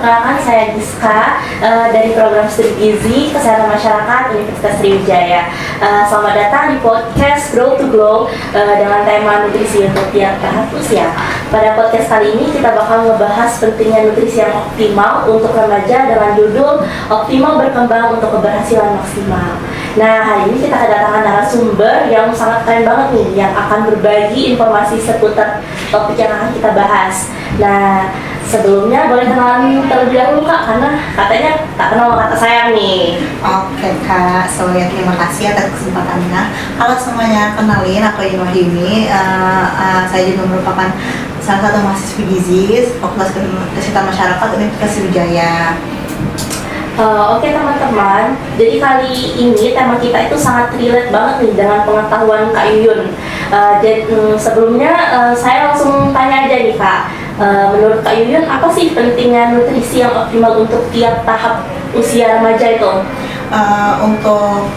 Perkenalkan saya Giska dari program Studi Gizi Kesehatan Masyarakat Universitas Sriwijaya. Selamat datang di podcast Grow to Glow dengan tema nutrisi untuk tiap tahap usia. Pada podcast kali ini kita bakal ngebahas pentingnya nutrisi yang optimal untuk remaja dengan judul Optimal Berkembang untuk Keberhasilan Maksimal. Nah, hari ini kita kedatangan narasumber yang sangat keren banget nih, yang akan berbagi informasi seputar topik yang akan kita bahas. Nah, sebelumnya boleh kenalan terlebih dahulu Kak, karena katanya tak kenal kata sayang nih. Oke Kak, Soya, terima kasih atas kesempatannya. Halo semuanya, kenalin aku Ino Himi. Saya juga merupakan salah satu mahasiswi gizi Fakultas Kesehatan Masyarakat Universitas Sriwijaya. Oke teman-teman, jadi kali ini tema kita itu sangat relate banget nih dengan pengetahuan Kak Yuyun. Sebelumnya saya langsung tanya aja nih Kak, menurut Kak Yuyun apa sih pentingnya nutrisi yang optimal untuk tiap tahap usia remaja itu? Untuk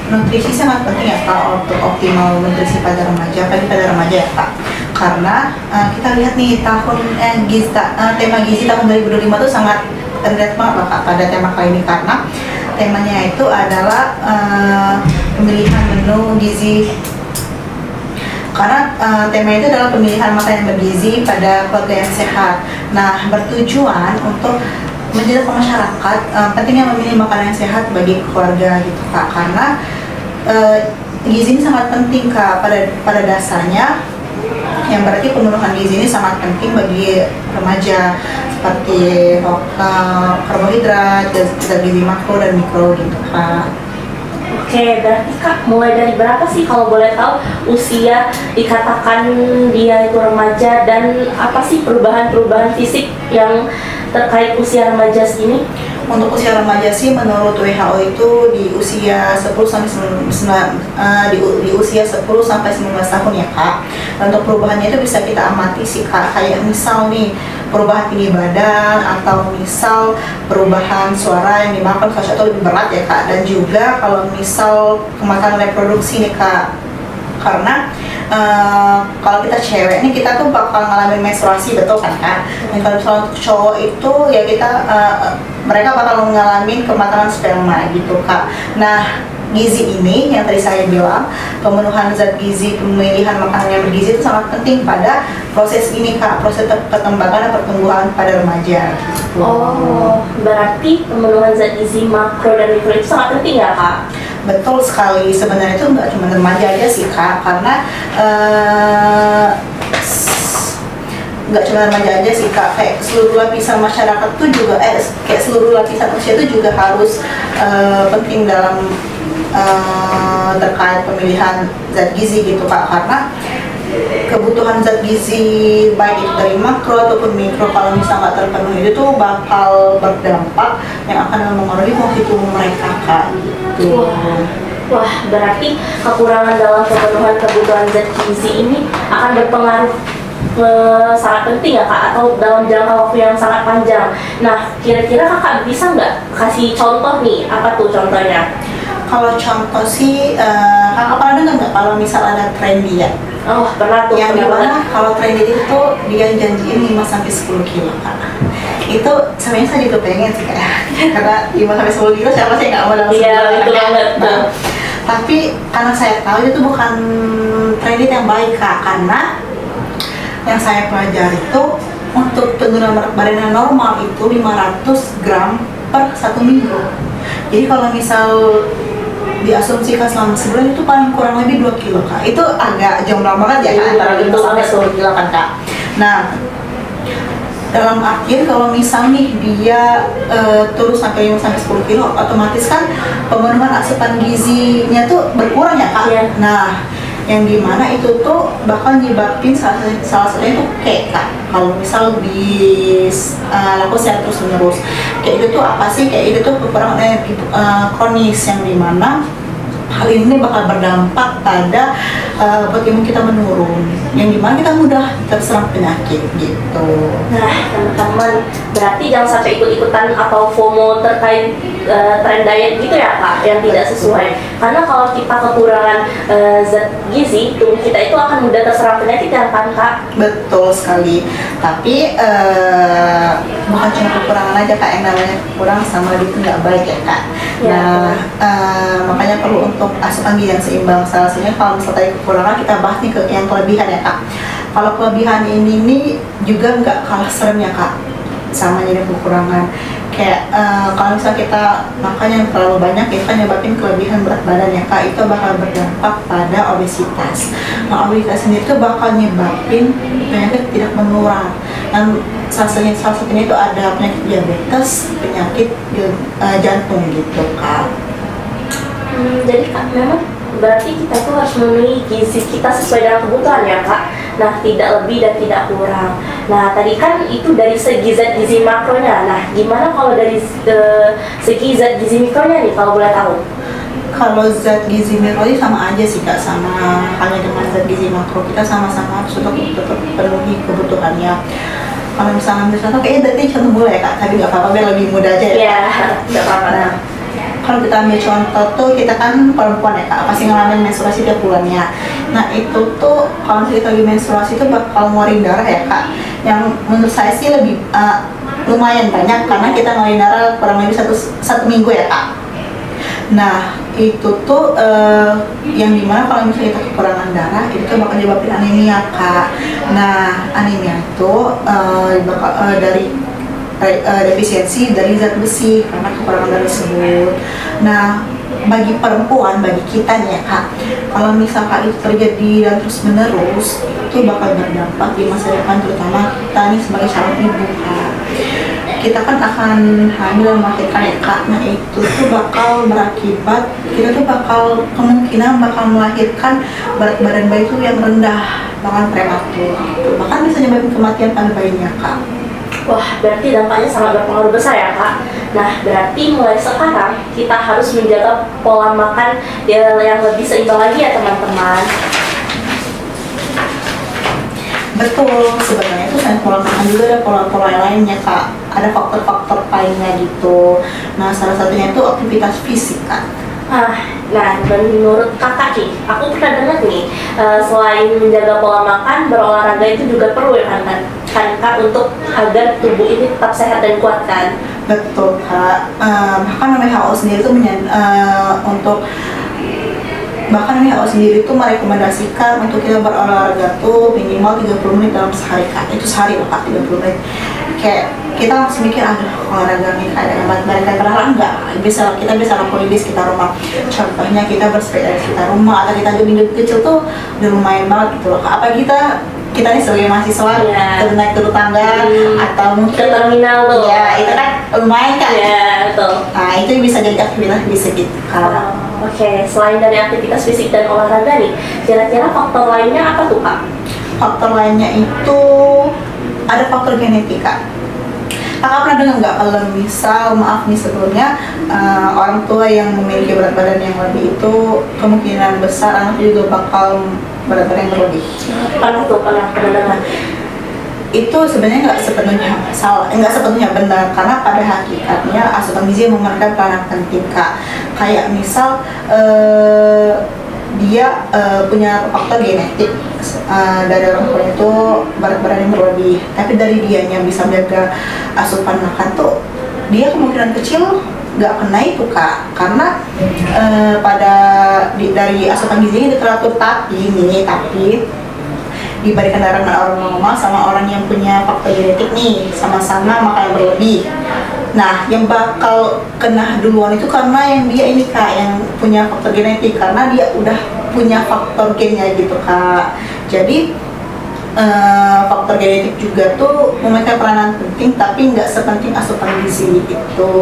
nutrisi sangat penting ya Kak, untuk optimal nutrisi pada remaja, apalagi pada remaja ya Kak. Karena kita lihat nih tema gizi tahun 2025 itu sangat relate banget loh Kak pada tema kali ini, karena temanya itu adalah pemilihan menu gizi. Karena tema itu adalah pemilihan makanan yang bergizi pada keluarga yang sehat. Nah, bertujuan untuk menjelaskan masyarakat pentingnya memilih makanan yang sehat bagi keluarga gitu Kak. Karena gizi ini sangat penting Kak pada dasarnya, yang berarti pemenuhan gizi ini sangat penting bagi remaja, seperti karbohidrat, zat gizi makro dan mikro gitu Kak. Oke, berarti Kak mulai dari berapa sih kalau boleh tahu usia dikatakan dia itu remaja, dan apa sih perubahan-perubahan fisik yang terkait usia remaja ini? Untuk usia remaja sih menurut WHO itu di usia 10 sampai 19 tahun ya Kak. Untuk perubahannya itu bisa kita amati sih Kak, kayak misal nih perubahan tinggi badan, atau misal perubahan suara yang dimakan itu lebih berat ya Kak, dan juga kalau misal kematangan reproduksi nih Kak. Karena kalau kita cewek nih, kita tuh bakal ngalamin menstruasi, betul kan Kak? Dan kalau misalnya untuk cowok itu ya mereka bakal ngalamin kematangan sperma gitu Kak. Nah, gizi ini yang tadi saya bilang, pemenuhan zat gizi, pemilihan makanan yang bergizi itu sangat penting pada proses ini Kak, proses perkembangan dan pertumbuhan pada remaja gitu. Oh, berarti pemenuhan zat gizi makro dan mikro itu sangat penting ya Kak? Betul sekali, sebenarnya itu nggak cuma remaja aja sih Kak, karena nggak cuma remaja aja sih Kak, kayak seluruh lapisan masyarakat tuh juga, kayak seluruh lapisan usia itu juga harus penting dalam terkait pemilihan zat gizi gitu Kak. Karena kebutuhan zat gizi baik itu dari makro ataupun mikro, kalau misalnya nggak terpenuhi itu bakal berdampak yang akan mempengaruhi motif tubuh mereka Kak gitu. Wah, berarti kekurangan dalam pemenuhan kebutuhan zat gizi ini akan berpengaruh sangat penting ya Kak, atau dalam jangka waktu yang sangat panjang. Nah, kira-kira Kakak bisa nggak kasih contoh nih, apa tuh contohnya? Kalau contoh sih, Kakak pernah dengar nggak kalau misal ada trendy ya? Oh, pernah tuh. Yang dimana kalau trendy itu dia janjiin 5-10 kilo Kak. Itu sebenarnya saya juga pengen sih Kak, karena 5-10 kilo siapa sih nggak mau dalam sebulan? Iya, betul banget. Nah, tapi karena saya tahu itu bukan trendy yang baik Kak, karena yang saya pelajari itu untuk penurunan berat badan yang normal itu 500 gram per 1 minggu. Jadi kalau misal diasumsikan selama sebulan itu paling kurang lebih 2 kilo Kak. Itu agak jomplang banget ya Kak, antara 5-10 kilo kan Kak. Nah, dalam artian kalau misal nih dia terus sampai 5-10 kilo, otomatis kan pemenuhan asupan gizinya tuh berkurang ya Kak. Iya. Nah, yang dimana itu tuh bakal nyebabin salah satunya itu kayak Kak, kalau misal laku sehat terus menerus kayak itu tuh apa sih, kayak itu tuh kekurangan kronis, yang dimana hal ini bakal berdampak pada buat imun kita menurun, yang dimana kita mudah terserang penyakit gitu. Nah, teman-teman, berarti jangan sampai ikut-ikutan atau FOMO terkait tren diet gitu ya Kak, yang tidak sesuai. Karena kalau kita kekurangan zat gizi, tubuh kita itu akan mudah terserang penyakit ya kan Kak? Betul sekali. Tapi bukan cuma kekurangan aja Kak, yang namanya kurang sama itu nggak baik ya Kak. Ya, Nah, makanya perlu untuk asupan gizi yang seimbang. Salah satunya kalau misalnya tadi kekurangan, kita bahas nih ke yang kelebihan ya Kak. Kalau kelebihan ini nih juga nggak kalah serem ya Kak, sama jadi kekurangan. Kayak kalau misalnya kita makan yang terlalu banyak, itu kan nyebabin kelebihan berat badan ya Kak, itu bakal berdampak pada obesitas. Nah, obesitas sendiri itu bakal nyebabin penyakit tidak menular. Dan salah satunya itu ada penyakit diabetes, penyakit jantung gitu Kak. Jadi Kak, memang berarti kita itu harus memenuhi gizi kita sesuai dengan kebutuhan ya Kak. Nah, tidak lebih dan tidak kurang. Nah, tadi kan itu dari segi zat gizi makronya. Nah, gimana kalau dari segi zat gizi mikronya nih, kalau boleh tahu? Kalau zat gizi mikro ini sama aja sih Kak, sama halnya dengan zat gizi makro, kita sama-sama harus tetap penuhi kebutuhannya. Kalau misalnya ambil contoh, kayaknya tadi contoh boleh ya Kak, tapi nggak apa-apa biar lebih mudah aja ya. Iya, nggak apa-apa. Nah, kalau kita ambil contoh tuh, kita kan perempuan ya Kak, pasti ngalamin menstruasi tiap bulannya. Nah itu tuh kalau kita lagi menstruasi itu bakal ngeluarin darah ya Kak, yang menurut saya sih lebih lumayan banyak, karena kita ngeluarin darah kurang lebih satu minggu ya Kak. Nah itu tuh yang dimana kalau misalnya kita kekurangan darah, itu tuh bakal nyebabin anemia Kak. Nah anemia itu bakal dari defisiensi dari zat besi karena kekurangan darah tersebut. Nah, bagi perempuan, bagi kita nih ya Kak, kalau misalkan itu terjadi dan terus menerus, itu bakal berdampak di masa depan, terutama kita nih sebagai calon ibu Kak. Kita kan akan hamil dan melahirkan ya Kak. Nah itu tuh bakal berakibat, kita tuh kemungkinan bakal melahirkan berat badan bayi itu yang rendah, bahkan prematur, bahkan bisa nyebabin kematian pada bayinya Kak. Wah, berarti dampaknya sangat berpengaruh besar ya Kak. Nah, berarti mulai sekarang kita harus menjaga pola makan yang lebih seimbang lagi ya teman-teman. Betul, sebenarnya itu selain pola makan juga ada pola-pola yang lainnya Kak. Ada faktor-faktor lainnya gitu. Nah, salah satunya itu aktivitas fisik Kak. Nah, menurut kakak nih, aku pernah dengar nih, selain menjaga pola makan, berolahraga itu juga perlu ya kan Kak, untuk agar tubuh ini tetap sehat dan kuat kan? Betul Kak. Bahkan WHO sendiri itu bahkan WHO sendiri itu merekomendasikan untuk kita berolahraga tuh minimal 30 menit dalam sehari Kak. Itu sehari loh Kak, 30 menit. Kayak kita langsung mikir, aduh olahraga nih kayak berat badan, padahal enggak. Kita bisa lakuin di sekitar rumah. Contohnya kita bersepeda di sekitar rumah, atau kita jogging kecil tuh udah lumayan banget gitu loh Kak. Apa kita nih sebagai mahasiswa naik turun tangga atau mungkin ke terminal tuh ya, itu kan lumayan Kak. Ya, betul. Nah itu bisa jadi aktivitas fisik gitu Kak. Oke, selain dari aktivitas fisik dan olahraga nih, kira-kira faktor lainnya apa tuh Kak? Faktor lainnya itu ada faktor genetik Kak. Kakak pernah dengar nggak kalau misal, maaf nih sebelumnya, orang tua yang memiliki berat badan yang lebih itu kemungkinan besar anak juga bakal berat badan yang berlebih. Pernah dengar. Itu sebenarnya nggak sepenuhnya benar, karena pada hakikatnya asupan gizi memerankan peranan penting Kak. Kayak misal dia punya faktor genetik dari orang tua itu berat badan yang berlebih, tapi dari dianya bisa menjaga asupan makan tuh, dia kemungkinan kecil nggak kena itu Kak, karena dari asupan gizinya teratur, tapi dibandingkan dengan orang normal sama orang yang punya faktor genetik nih, sama-sama makan yang berlebih. Nah, yang bakal kena duluan itu karena yang dia ini Kak, yang punya faktor genetik, karena dia udah punya faktor gennya gitu Kak. Jadi faktor genetik juga tuh memainkan peranan penting, tapi nggak sepenting asupan gizi gitu.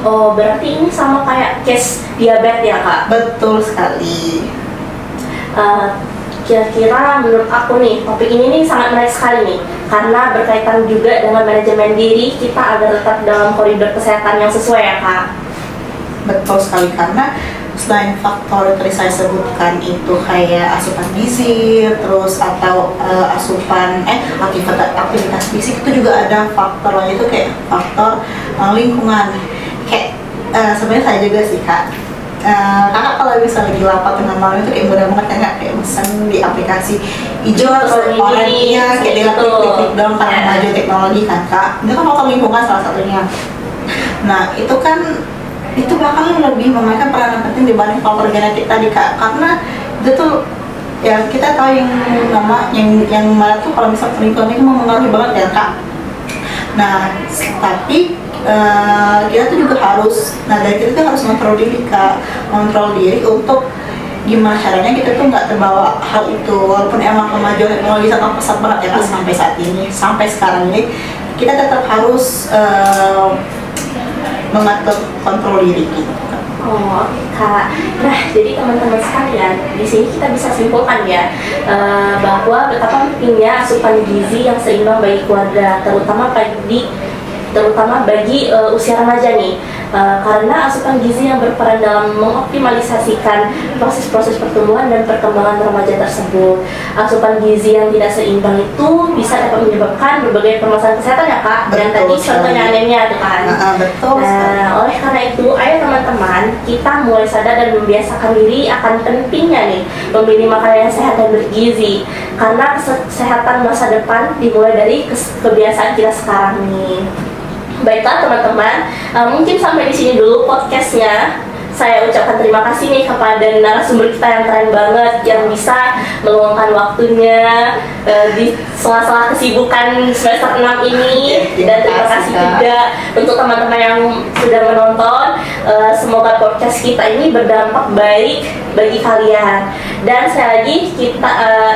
Oh, berarti ini sama kayak case diabetes ya Kak? Betul sekali. Kira-kira menurut aku nih, topik ini nih sangat menarik sekali nih, karena berkaitan juga dengan manajemen diri kita agar tetap dalam koridor kesehatan yang sesuai ya Kak. Betul sekali, karena selain faktor yang tadi saya sebutkan itu kayak asupan gizi, terus atau aktivitas fisik, itu juga ada faktor lain itu kayak faktor lingkungan. Kayak sebenarnya saya juga sih kak. Kakak kalau bisa lagi lapar tengah malam itu kayak mudah banget kan kak, kayak pesan di aplikasi hijau atau oranye kayak dia klik dong karena maju teknologi kan kak. Itu kan faktor lingkungan salah satunya. Nah itu kan itu bakal lebih memainkan peranan penting dibanding faktor genetik tadi kak, karena itu tuh ya kita tahu yang mana tuh kalau misalnya lingkungan itu mempengaruhi banget ya kak. Nah tapi kita tuh juga harus, dari kita tuh harus kontrol diri untuk gimana caranya kita tuh nggak terbawa hal itu, walaupun emang kemajuan teknologi sangat pesat banget ya kak sampai saat ini, sampai sekarang ini kita tetap harus mengatur kontrol diri gitu. Oh, kak. Nah, jadi teman-teman sekalian, di sini kita bisa simpulkan ya bahwa betapa pentingnya asupan gizi yang seimbang bagi keluarga, terutama bagi usia remaja nih, karena asupan gizi yang berperan dalam mengoptimalisasikan proses-proses pertumbuhan dan perkembangan remaja tersebut. Asupan gizi yang tidak seimbang itu bisa dapat menyebabkan berbagai permasalahan kesehatan ya kak, dan tadi contohnya anemia tuh kan. Betul. Nah, oleh karena itu, ayo teman-teman kita mulai sadar dan membiasakan diri akan pentingnya nih memilih makanan yang sehat dan bergizi, karena kesehatan masa depan dimulai dari kebiasaan kita sekarang nih. Baiklah teman-teman, mungkin sampai di sini dulu podcastnya. Saya ucapkan terima kasih nih kepada narasumber kita yang keren banget, yang bisa meluangkan waktunya di sela-sela kesibukan semester 6 ini. Dan terima kasih juga untuk teman-teman yang sudah menonton. Semoga podcast kita ini berdampak baik bagi kalian. Dan sekali lagi kita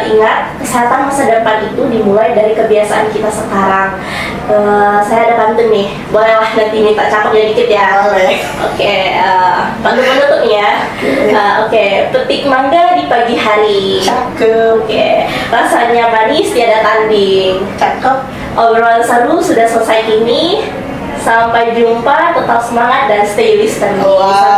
ingat, kesehatan masa depan itu dimulai dari kebiasaan kita sekarang. Saya ada pantun nih, bolehlah nanti minta cakapnya dikit ya. Boleh. Oke, pantun penutup nih ya. Oke, petik mangga di pagi hari. Cakep. Oke, rasanya manis tiada tanding. Cakep. Obrolan seru sudah selesai kini. Sampai jumpa, tetap semangat dan stay listening. Wow.